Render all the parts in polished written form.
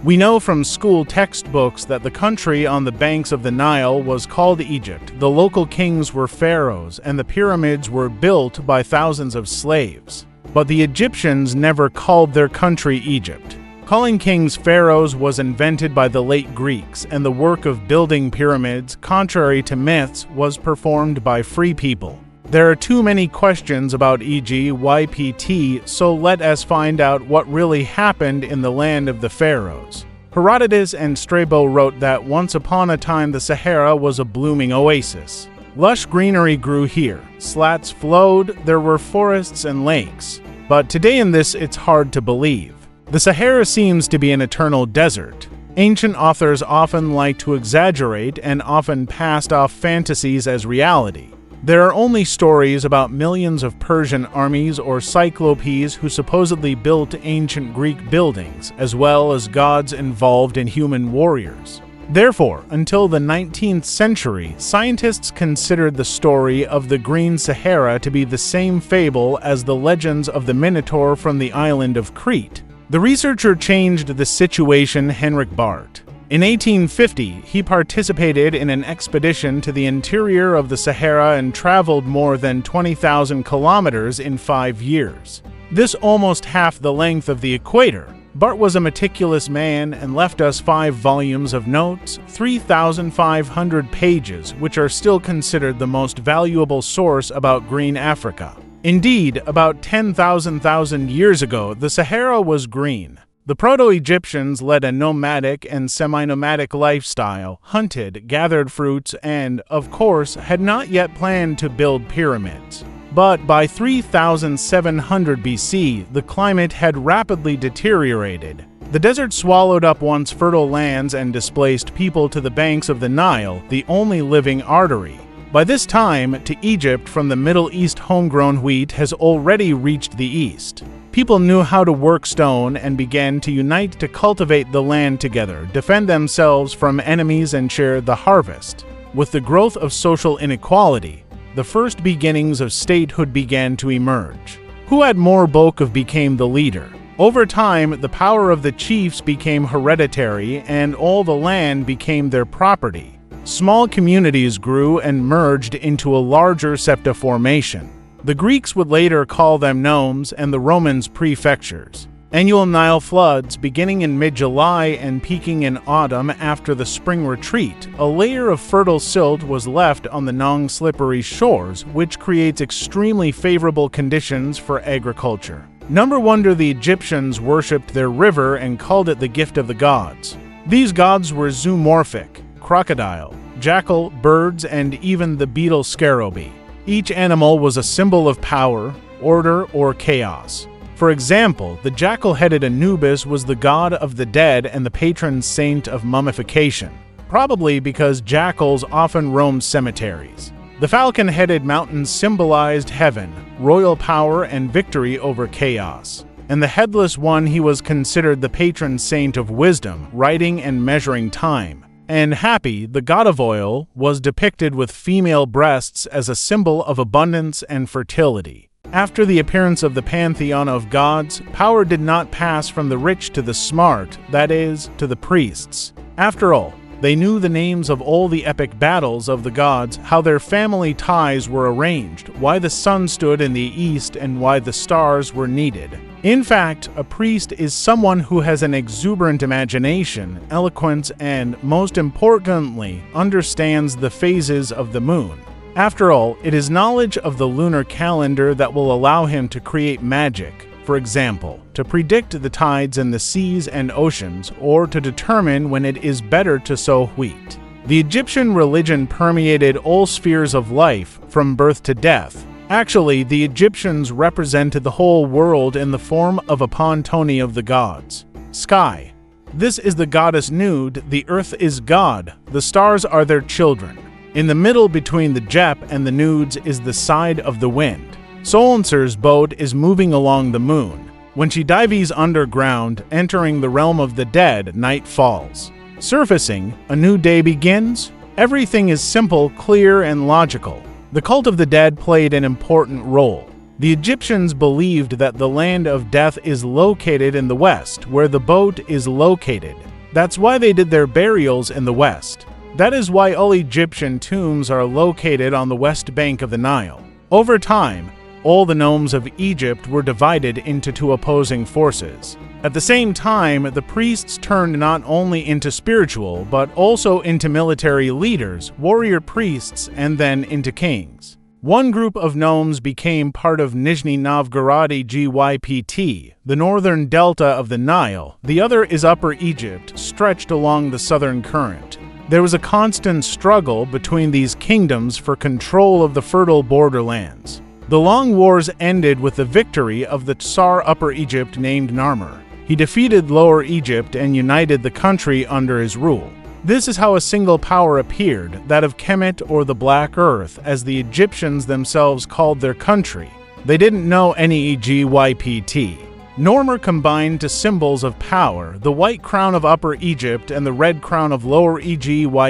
We know from school textbooks that the country on the banks of the Nile was called Egypt. The local kings were pharaohs, and the pyramids were built by thousands of slaves. But the Egyptians never called their country Egypt. Calling kings pharaohs was invented by the late Greeks, and the work of building pyramids, contrary to myths, was performed by free people. There are too many questions about Egypt, so let us find out what really happened in the land of the pharaohs. Herodotus and Strabo wrote that once upon a time the Sahara was a blooming oasis. Lush greenery grew here, slats flowed, there were forests and lakes. But today in this it's hard to believe. The Sahara seems to be an eternal desert. Ancient authors often like to exaggerate and often passed off fantasies as reality. There are only stories about millions of Persian armies or cyclopes who supposedly built ancient Greek buildings, as well as gods involved in human warriors. Therefore, until the 19th century, scientists considered the story of the Green Sahara to be the same fable as the legends of the Minotaur from the island of Crete. The researcher changed the situation Henrik Barth. In 1850, he participated in an expedition to the interior of the Sahara and traveled more than 20,000 kilometers in 5 years. This almost half the length of the equator. Barth was a meticulous man and left us 5 volumes of notes, 3,500 pages, which are still considered the most valuable source about green Africa. Indeed, about 10,000 years ago, the Sahara was green. The Proto-Egyptians led a nomadic and semi-nomadic lifestyle, hunted, gathered fruits, and, of course, had not yet planned to build pyramids. But by 3700 BC, the climate had rapidly deteriorated. The desert swallowed up once fertile lands and displaced people to the banks of the Nile, the only living artery. By this time, to Egypt from the Middle East homegrown wheat has already reached the east. People knew how to work stone and began to unite to cultivate the land together, defend themselves from enemies and share the harvest. With the growth of social inequality, the first beginnings of statehood began to emerge. Who had more bulk became the leader. Over time, the power of the chiefs became hereditary and all the land became their property. Small communities grew and merged into a larger septa formation. The Greeks would later call them nomes and the Romans prefectures. Annual Nile floods, beginning in mid-July and peaking in autumn after the spring retreat, a layer of fertile silt was left on the non-slippery shores, which creates extremely favorable conditions for agriculture. No wonder the Egyptians worshipped their river and called it the gift of the gods. These gods were zoomorphic: crocodile, jackal, birds, and even the beetle scarabee. Each animal was a symbol of power, order, or chaos. For example, the jackal-headed Anubis was the god of the dead and the patron saint of mummification, probably because jackals often roamed cemeteries. The falcon-headed mountain symbolized heaven, royal power, and victory over chaos. And the headless one, he was considered the patron saint of wisdom, writing and measuring time. And Hapi, the god of oil, was depicted with female breasts as a symbol of abundance and fertility. After the appearance of the pantheon of gods, power did not pass from the rich to the smart, that is, to the priests. After all, they knew the names of all the epic battles of the gods, how their family ties were arranged, why the sun stood in the east, and why the stars were needed. In fact, a priest is someone who has an exuberant imagination, eloquence, and, most importantly, understands the phases of the moon. After all, it is knowledge of the lunar calendar that will allow him to create magic. For example, to predict the tides in the seas and oceans, or to determine when it is better to sow wheat. The Egyptian religion permeated all spheres of life, from birth to death. Actually, the Egyptians represented the whole world in the form of a pantone of the gods. Sky. This is the goddess Nud, the earth is God, the stars are their children. In the middle between the Jep and the Nudes is the side of the wind. Solnser's boat is moving along the moon. When she dives underground, entering the realm of the dead, night falls. Surfacing, a new day begins. Everything is simple, clear, and logical. The cult of the dead played an important role. The Egyptians believed that the land of death is located in the west, where the boat is located. That's why they did their burials in the west. That is why all Egyptian tombs are located on the west bank of the Nile. Over time, all the nomes of Egypt were divided into two opposing forces. At the same time, the priests turned not only into spiritual, but also into military leaders, warrior priests, and then into kings. One group of nomes became part of Nizhny Novgorod Egypt, the northern delta of the Nile. The other is Upper Egypt, stretched along the southern current. There was a constant struggle between these kingdoms for control of the fertile borderlands. The long wars ended with the victory of the Tsar Upper Egypt named Narmer. He defeated Lower Egypt and united the country under his rule. This is how a single power appeared, that of Kemet, or the Black Earth, as the Egyptians themselves called their country. They didn't know any Egypt. Narmer combined to symbols of power, the white crown of Upper Egypt and the red crown of Lower Egypt.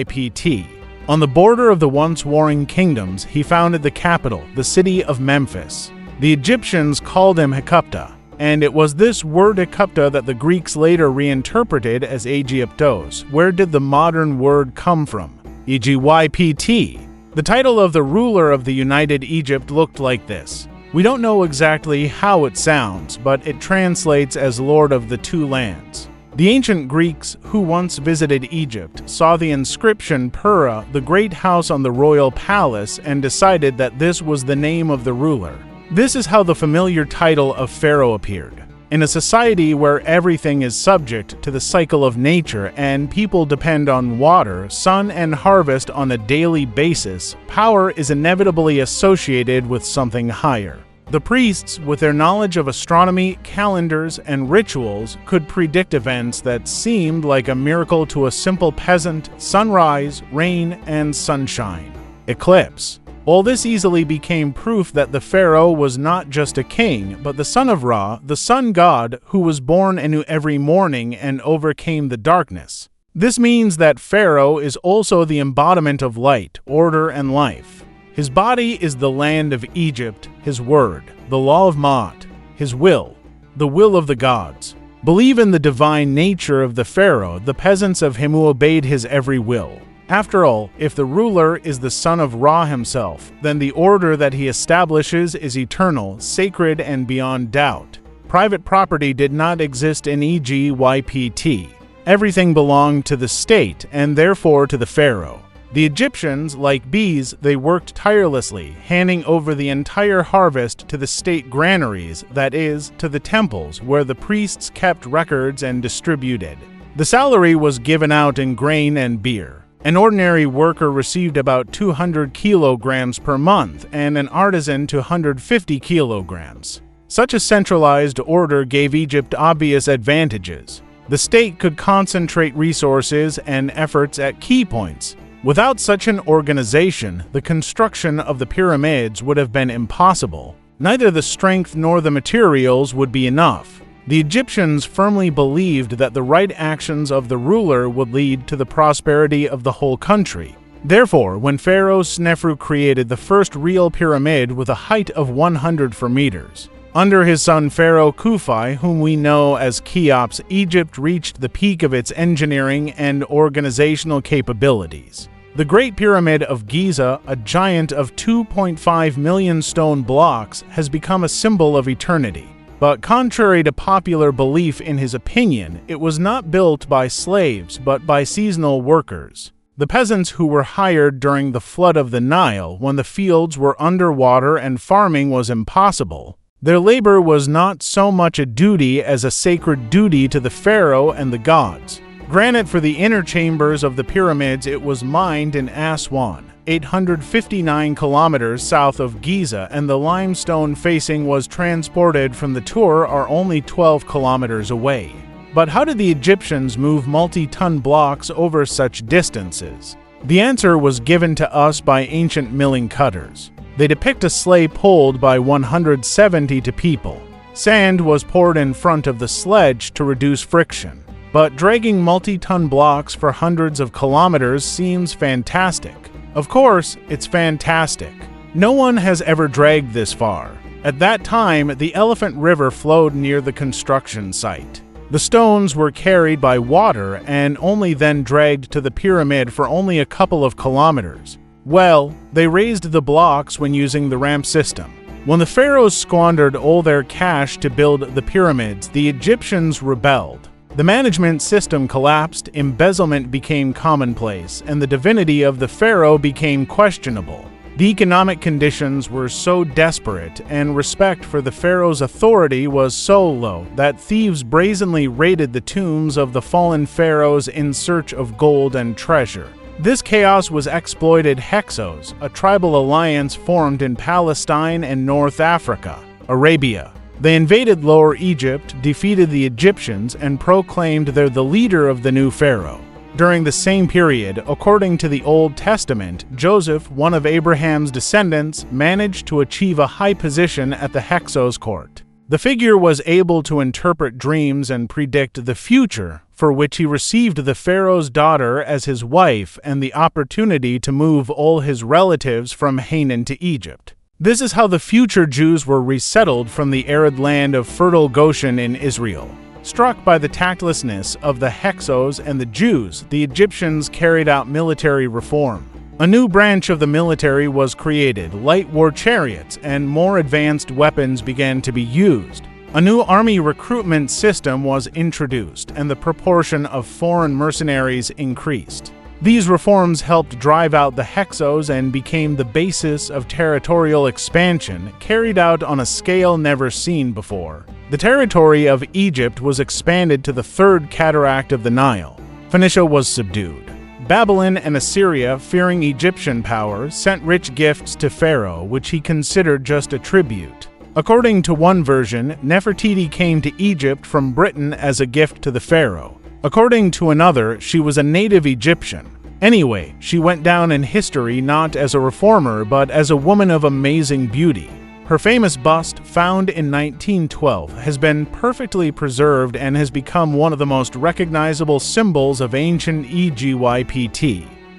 On the border of the once warring kingdoms, he founded the capital, the city of Memphis. The Egyptians called him Hekupta, and it was this word Hekupta that the Greeks later reinterpreted as Aegyptos. Where did the modern word come from? Egypt. The title of the ruler of the United Egypt looked like this. We don't know exactly how it sounds, but it translates as Lord of the Two Lands. The ancient Greeks who once visited Egypt saw the inscription Pura, the great house on the royal palace, and decided that this was the name of the ruler. This is how the familiar title of pharaoh appeared. In a society where everything is subject to the cycle of nature and people depend on water, sun, and harvest on a daily basis, power is inevitably associated with something higher. The priests, with their knowledge of astronomy, calendars, and rituals, could predict events that seemed like a miracle to a simple peasant: sunrise, rain, and sunshine. Eclipse. All this easily became proof that the pharaoh was not just a king, but the son of Ra, the sun god, who was born anew every morning and overcame the darkness. This means that Pharaoh is also the embodiment of light, order, and life. His body is the land of Egypt, his word, the law of Ma'at, his will, the will of the gods. Believe in the divine nature of the pharaoh, the peasants of him who obeyed his every will. After all, if the ruler is the son of Ra himself, then the order that he establishes is eternal, sacred, and beyond doubt. Private property did not exist in Egypt. Everything belonged to the state, and therefore to the pharaoh. The Egyptians, like bees, they worked tirelessly, handing over the entire harvest to the state granaries, that is, to the temples, where the priests kept records and distributed. The salary was given out in grain and beer. An ordinary worker received about 200 kilograms per month, and an artisan 250 kilograms. Such a centralized order gave Egypt obvious advantages. The state could concentrate resources and efforts at key points. Without such an organization, the construction of the pyramids would have been impossible. Neither the strength nor the materials would be enough. The Egyptians firmly believed that the right actions of the ruler would lead to the prosperity of the whole country. Therefore, when Pharaoh Snefru created the first real pyramid with a height of 104 meters, under his son Pharaoh Khufu, whom we know as Cheops, Egypt reached the peak of its engineering and organizational capabilities. The Great Pyramid of Giza, a giant of 2.5 million stone blocks, has become a symbol of eternity. But contrary to popular belief, in his opinion, it was not built by slaves, but by seasonal workers. The peasants who were hired during the flood of the Nile, when the fields were underwater and farming was impossible. Their labor was not so much a duty as a sacred duty to the pharaoh and the gods. Granite for the inner chambers of the pyramids, it was mined in Aswan, 859 kilometers south of Giza, and the limestone facing was transported from the Tur are only 12 kilometers away. But how did the Egyptians move multi-ton blocks over such distances? The answer was given to us by ancient milling cutters. They depict a sleigh pulled by 170 people. Sand was poured in front of the sledge to reduce friction. But dragging multi-ton blocks for hundreds of kilometers seems fantastic. Of course, it's fantastic. No one has ever dragged this far. At that time, the Elephant River flowed near the construction site. The stones were carried by water and only then dragged to the pyramid for only a couple of kilometers. Well, they raised the blocks when using the ramp system. When the pharaohs squandered all their cash to build the pyramids, the Egyptians rebelled. The management system collapsed, embezzlement became commonplace, and the divinity of the pharaoh became questionable. The economic conditions were so desperate, and respect for the pharaoh's authority was so low, that thieves brazenly raided the tombs of the fallen pharaohs in search of gold and treasure. This chaos was exploited Hyksos, a tribal alliance formed in Palestine and North Africa, Arabia. They invaded Lower Egypt, defeated the Egyptians, and proclaimed they're the leader of the new pharaoh. During the same period, according to the Old Testament, Joseph, one of Abraham's descendants, managed to achieve a high position at the Hyksos court. The figure was able to interpret dreams and predict the future, for which he received the pharaoh's daughter as his wife and the opportunity to move all his relatives from Hanan to Egypt. This is how the future Jews were resettled from the arid land of fertile Goshen in Israel. Struck by the tactlessness of the Hyksos and the Jews, the Egyptians carried out military reform. A new branch of the military was created, light war chariots, and more advanced weapons began to be used. A new army recruitment system was introduced, and the proportion of foreign mercenaries increased. These reforms helped drive out the Hyksos and became the basis of territorial expansion, carried out on a scale never seen before. The territory of Egypt was expanded to the third cataract of the Nile. Phoenicia was subdued. Babylon and Assyria, fearing Egyptian power, sent rich gifts to Pharaoh, which he considered just a tribute. According to one version, Nefertiti came to Egypt from Britain as a gift to the pharaoh. According to another, she was a native Egyptian. Anyway, she went down in history not as a reformer, but as a woman of amazing beauty. Her famous bust, found in 1912, has been perfectly preserved and has become one of the most recognizable symbols of ancient Egypt.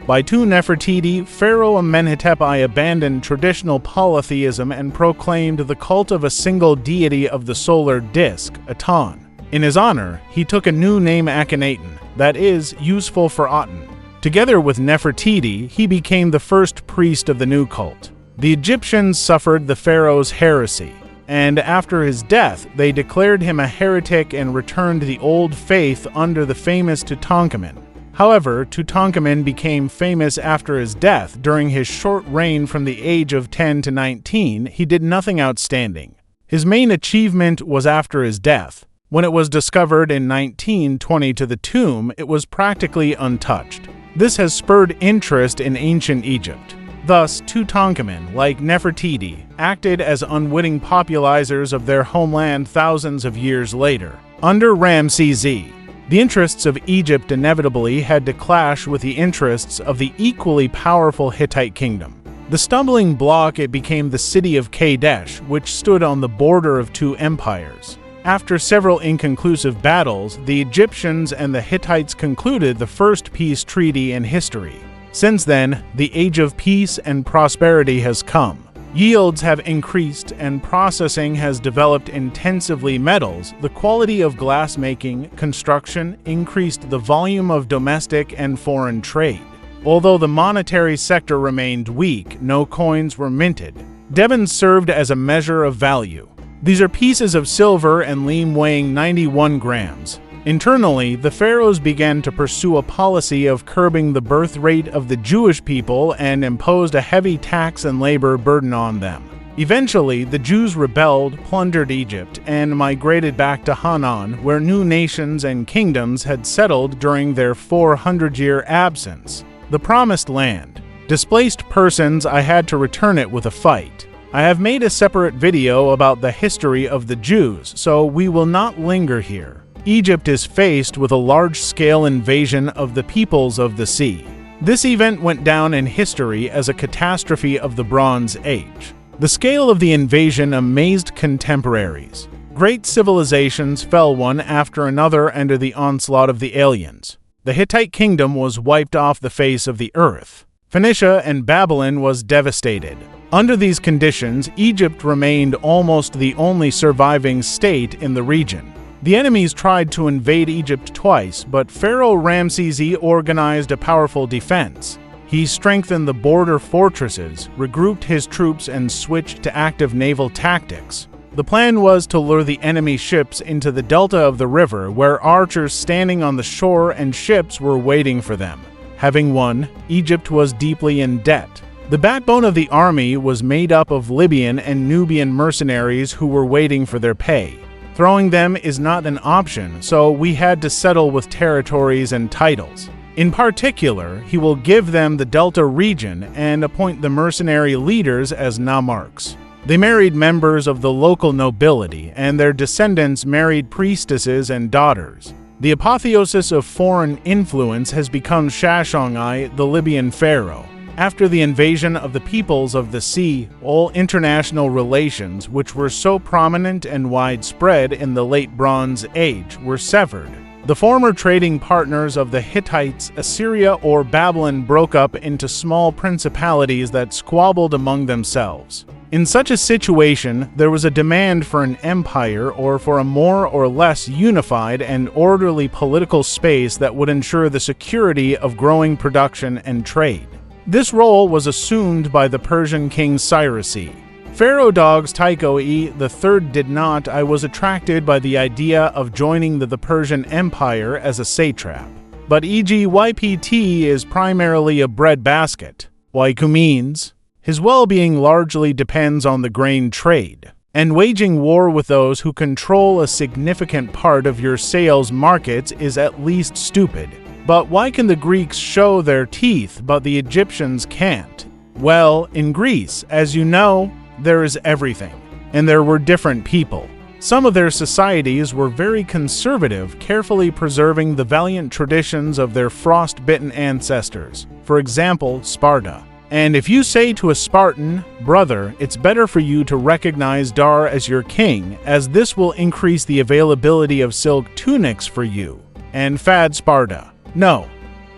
By 2 Nefertiti, Pharaoh Amenhotep I abandoned traditional polytheism and proclaimed the cult of a single deity of the solar disk, Aton. In his honor, he took a new name Akhenaten, that is, useful for Aten. Together with Nefertiti, he became the first priest of the new cult. The Egyptians suffered the pharaoh's heresy, and after his death, they declared him a heretic and returned the old faith under the famous Tutankhamun. However, Tutankhamun became famous after his death. During his short reign from the age of 10 to 19, he did nothing outstanding. His main achievement was after his death. When it was discovered in 1920 to the tomb, it was practically untouched. This has spurred interest in ancient Egypt. Thus, Tutankhamun, like Nefertiti, acted as unwitting popularizers of their homeland thousands of years later. Under Ramses I, the interests of Egypt inevitably had to clash with the interests of the equally powerful Hittite kingdom. The stumbling block, it became the city of Kadesh, which stood on the border of 2 empires. After several inconclusive battles, the Egyptians and the Hittites concluded the first peace treaty in history. Since then, the age of peace and prosperity has come. Yields have increased and processing has developed intensively metals. The quality of glassmaking, construction increased the volume of domestic and foreign trade. Although the monetary sector remained weak, no coins were minted. Devons served as a measure of value. These are pieces of silver and leam weighing 91 grams. Internally, the pharaohs began to pursue a policy of curbing the birth rate of the Jewish people and imposed a heavy tax and labor burden on them. Eventually, the Jews rebelled, plundered Egypt, and migrated back to Hanan, where new nations and kingdoms had settled during their 400-year absence. The Promised Land. Displaced persons, I had to return it with a fight. I have made a separate video about the history of the Jews, so we will not linger here. Egypt is faced with a large-scale invasion of the peoples of the sea. This event went down in history as a catastrophe of the Bronze Age. The scale of the invasion amazed contemporaries. Great civilizations fell one after another under the onslaught of the aliens. The Hittite kingdom was wiped off the face of the earth. Phoenicia and Babylon was devastated. Under these conditions, Egypt remained almost the only surviving state in the region. The enemies tried to invade Egypt twice, but Pharaoh Ramses I organized a powerful defense. He strengthened the border fortresses, regrouped his troops, and switched to active naval tactics. The plan was to lure the enemy ships into the delta of the river, where archers standing on the shore and ships were waiting for them. Having won, Egypt was deeply in debt. The backbone of the army was made up of Libyan and Nubian mercenaries who were waiting for their pay. Throwing them is not an option, so we had to settle with territories and titles. In particular, he will give them the Delta region and appoint the mercenary leaders as nomarchs. They married members of the local nobility, and their descendants married priestesses and daughters. The apotheosis of foreign influence has become Shashongai, the Libyan pharaoh. After the invasion of the peoples of the sea, all international relations, which were so prominent and widespread in the late Bronze Age, were severed. The former trading partners of the Hittites, Assyria, or Babylon broke up into small principalities that squabbled among themselves. In such a situation, there was a demand for an empire or for a more or less unified and orderly political space that would ensure the security of growing production and trade. This role was assumed by the Persian king Cyrus I. Pharaoh Dogs Tycho I III did not. I was attracted by the idea of joining the Persian Empire as a satrap. But EGYPT is primarily a breadbasket. Waiku means his well-being largely depends on the grain trade, and waging war with those who control a significant part of your sales markets is at least stupid. But why can the Greeks show their teeth, but the Egyptians can't? Well, in Greece, as you know, there is everything, and there were different people. Some of their societies were very conservative, carefully preserving the valiant traditions of their frost-bitten ancestors. For example, Sparta. And if you say to a Spartan, "Brother, it's better for you to recognize Dar as your king, as this will increase the availability of silk tunics for you," and fad Sparta. No,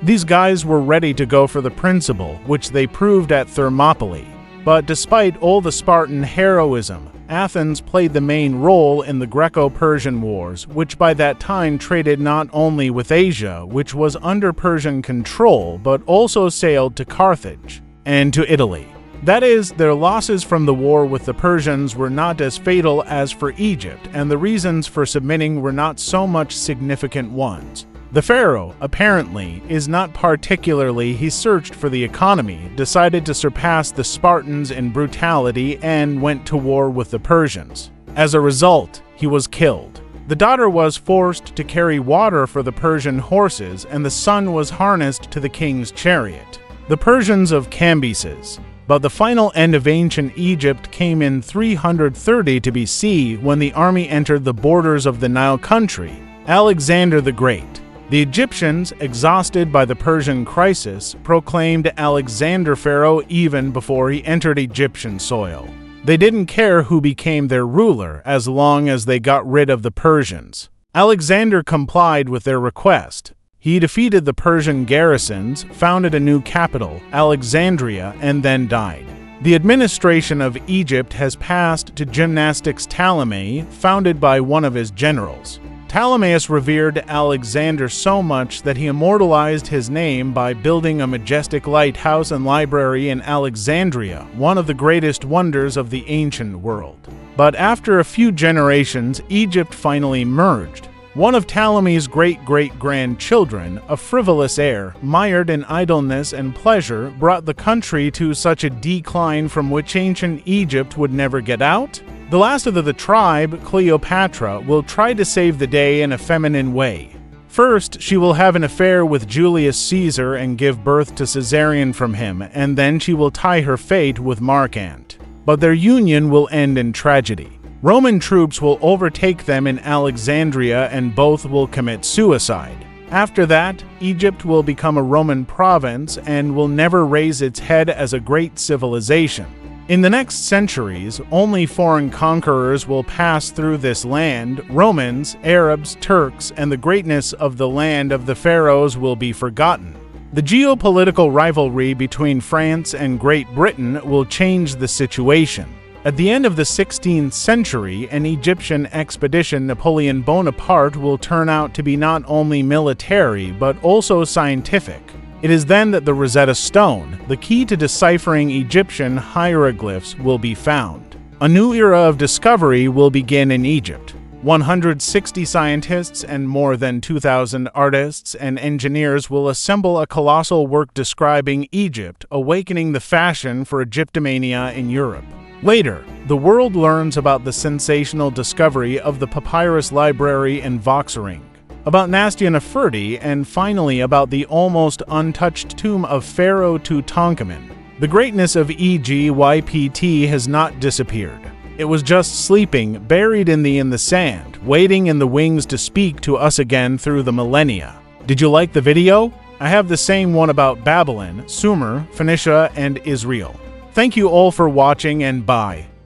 these guys were ready to go for the principle, which they proved at Thermopylae. But despite all the Spartan heroism, Athens played the main role in the Greco-Persian Wars, which by that time traded not only with Asia, which was under Persian control, but also sailed to Carthage and to Italy. That is, their losses from the war with the Persians were not as fatal as for Egypt, and the reasons for submitting were not so much significant ones. The pharaoh, apparently, is not particularly. He searched for the economy, decided to surpass the Spartans in brutality, and went to war with the Persians. As a result, he was killed. The daughter was forced to carry water for the Persian horses, and the son was harnessed to the king's chariot. The Persians of Cambyses. But the final end of ancient Egypt came in 330 to BC when the army entered the borders of the Nile country, Alexander the Great. The Egyptians, exhausted by the Persian crisis, proclaimed Alexander pharaoh even before he entered Egyptian soil. They didn't care who became their ruler as long as they got rid of the Persians. Alexander complied with their request. He defeated the Persian garrisons, founded a new capital, Alexandria, and then died. The administration of Egypt has passed to Gymnastics Ptolemy, founded by one of his generals. Ptolemaeus revered Alexander so much that he immortalized his name by building a majestic lighthouse and library in Alexandria, one of the greatest wonders of the ancient world. But after a few generations, Egypt finally merged. One of Ptolemy's great-great-grandchildren, a frivolous heir, mired in idleness and pleasure, brought the country to such a decline from which ancient Egypt would never get out. The last of the tribe, Cleopatra, will try to save the day in a feminine way. First, she will have an affair with Julius Caesar and give birth to Caesarion from him, and then she will tie her fate with Mark Ant. But their union will end in tragedy. Roman troops will overtake them in Alexandria and both will commit suicide. After that, Egypt will become a Roman province and will never raise its head as a great civilization. In the next centuries, only foreign conquerors will pass through this land. Romans, Arabs, Turks, and the greatness of the land of the pharaohs will be forgotten. The geopolitical rivalry between France and Great Britain will change the situation. At the end of the 16th century, an Egyptian expedition Napoleon Bonaparte will turn out to be not only military but also scientific. It is then that the Rosetta Stone, the key to deciphering Egyptian hieroglyphs, will be found. A new era of discovery will begin in Egypt. 160 scientists and more than 2,000 artists and engineers will assemble a colossal work describing Egypt, awakening the fashion for Egyptomania in Europe. Later, the world learns about the sensational discovery of the papyrus library in Voxering, about Nastia Nefertiti, and finally about the almost untouched tomb of Pharaoh Tutankhamun. The greatness of Egypt has not disappeared. It was just sleeping, buried in the sand, waiting in the wings to speak to us again through the millennia. Did you like the video? I have the same one about Babylon, Sumer, Phoenicia, and Israel. Thank you all for watching, and bye.